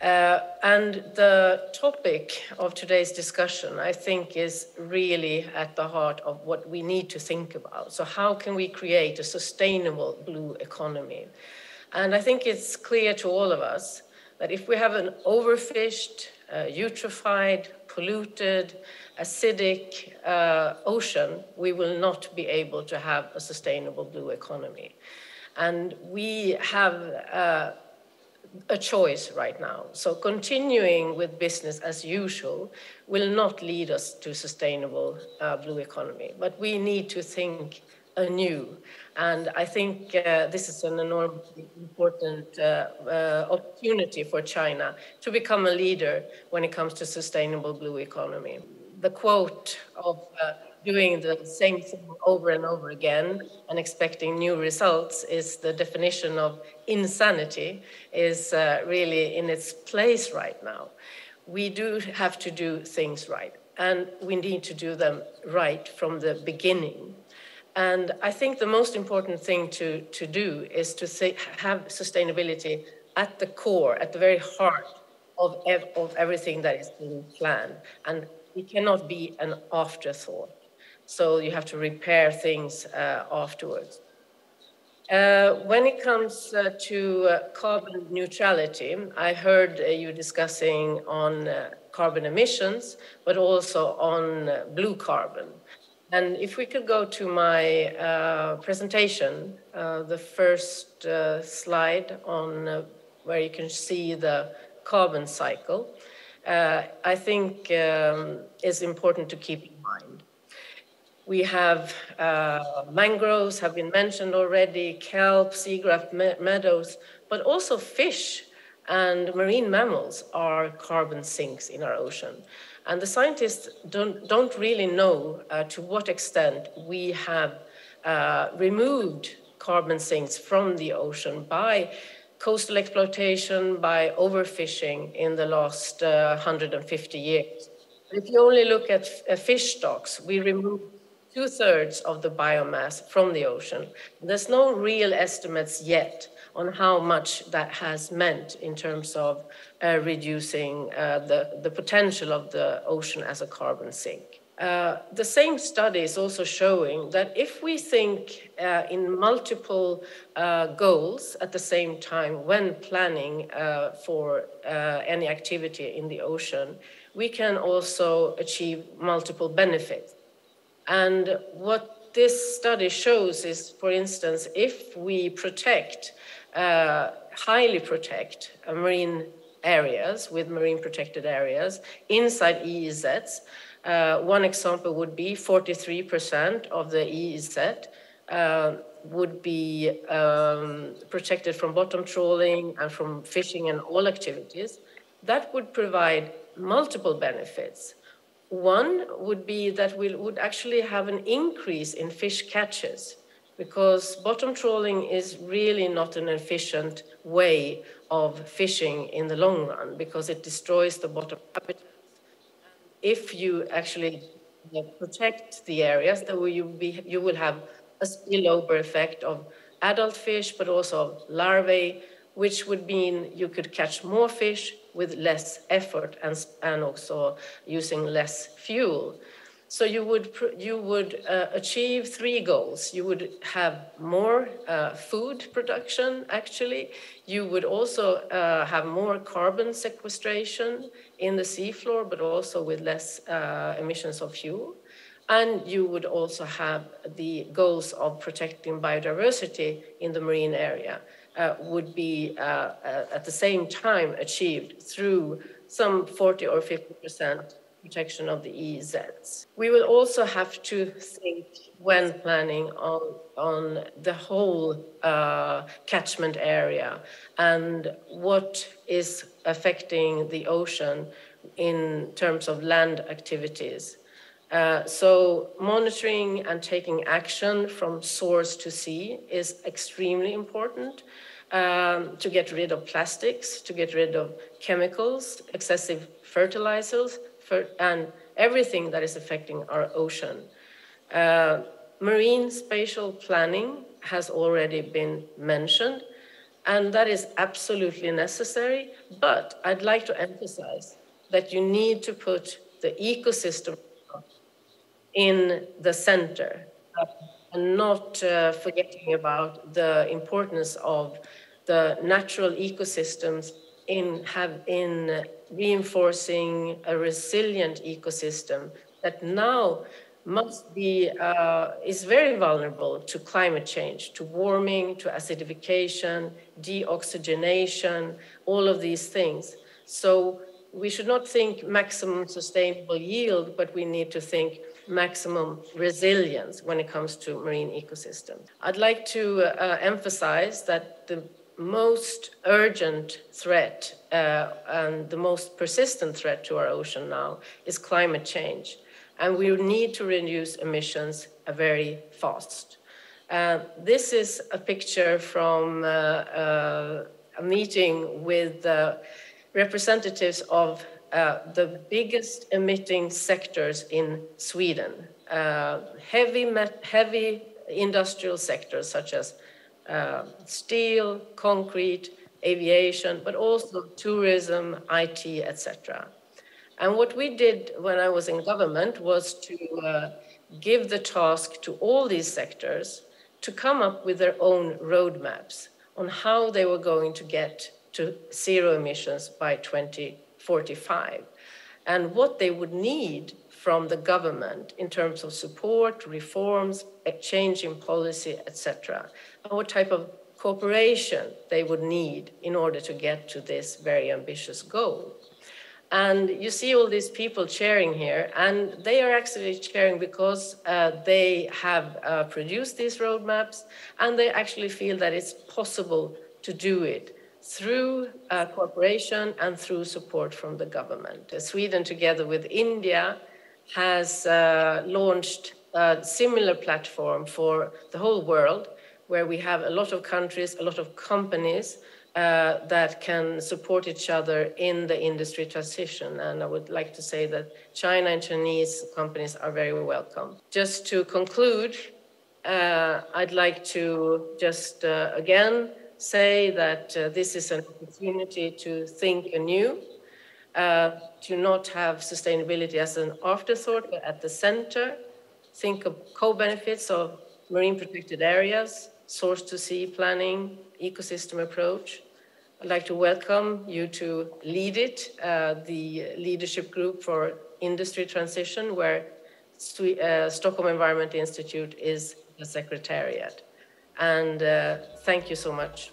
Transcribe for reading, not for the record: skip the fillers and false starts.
And the topic of today's discussion, I think, is really at the heart of what we need to think about. So how can we create a sustainable blue economy? And I think it's clear to all of us that if we have an overfished, eutrophied, polluted, acidic ocean, we will not be able to have a sustainable blue economy. And we have a choice right now. So continuing with business as usual will not lead us to sustainable blue economy, but we need to think anew. And I think this is an enormously important opportunity for China to become a leader when it comes to sustainable blue economy. The quote of doing the same thing over and over again and expecting new results is the definition of insanity, is really in its place right now. We do have to do things right, and we need to do them right from the beginning. And I think the most important thing to do is to have sustainability at the core, at the very heart of everything that is being planned. And it cannot be an afterthought. So you have to repair things afterwards. When it comes to carbon neutrality, I heard you discussing on carbon emissions, but also on blue carbon. And if we could go to my presentation, the first slide on where you can see the carbon cycle, I think is important to keep in mind. We have mangroves have been mentioned already, kelp, seagrass meadows, but also fish and marine mammals are carbon sinks in our ocean. And the scientists don't really know to what extent we have removed carbon sinks from the ocean by coastal exploitation, by overfishing in the last 150 years. If you only look at fish stocks, we removed 2/3 of the biomass from the ocean. There's no real estimates yet on how much that has meant in terms of reducing the potential of the ocean as a carbon sink. The same study is also showing that if we think in multiple goals at the same time when planning for any activity in the ocean, we can also achieve multiple benefits. And what this study shows is, for instance, if we protect, highly protect marine areas with marine protected areas inside EEZs, one example would be 43% of the EEZ would be protected from bottom trawling and from fishing and all activities. That would provide multiple benefits. One would be that we would actually have an increase in fish catches, because bottom trawling is really not an efficient way of fishing in the long run, because it destroys the bottom habitats. If you actually protect the areas, then you will have a spillover effect of adult fish, but also of larvae, which would mean you could catch more fish with less effort and also using less fuel. So you would achieve 3 goals. You would have more food production, actually. You would also have more carbon sequestration in the seafloor, but also with less emissions of fuel. And you would also have the goals of protecting biodiversity in the marine area would be at the same time achieved through some 40 or 50% protection of the EEZs. We will also have to think when planning on the whole catchment area and what is affecting the ocean in terms of land activities. So monitoring and taking action from source to sea is extremely important to get rid of plastics, to get rid of chemicals, excessive fertilizers, and everything that is affecting our ocean. Marine spatial planning has already been mentioned. And that is absolutely necessary, but I'd like to emphasize that you need to put the ecosystem in the center and not forgetting about the importance of the natural ecosystems in reinforcing a resilient ecosystem that now must be, is very vulnerable to climate change, to warming, to acidification, deoxygenation, all of these things. So we should not think maximum sustainable yield, but we need to think maximum resilience when it comes to marine ecosystems. I'd like to emphasize that the most urgent threat and the most persistent threat to our ocean now is climate change. And we need to reduce emissions very fast. This is a picture from a meeting with representatives of the biggest emitting sectors in Sweden. Heavy industrial sectors such as steel, concrete, aviation, but also tourism, IT, etc. And what we did when I was in government was to give the task to all these sectors to come up with their own roadmaps on how they were going to get to zero emissions by 2045 and what they would need from the government in terms of support, reforms, a change in policy, etc. And what type of cooperation they would need in order to get to this very ambitious goal. And you see all these people chairing here, and they are actually chairing because they have produced these roadmaps, and they actually feel that it's possible to do it through cooperation and through support from the government. Sweden, together with India, has launched a similar platform for the whole world, where we have a lot of countries, a lot of companies that can support each other in the industry transition. And I would like to say that China and Chinese companies are very welcome. Just to conclude, I'd like to just again say that this is an opportunity to think anew, to not have sustainability as an afterthought, but at the center, think of co-benefits of marine protected areas, source to sea planning, ecosystem approach. I'd like to welcome you to lead it, the leadership group for industry transition, where Stockholm Environment Institute is the secretariat. And thank you so much.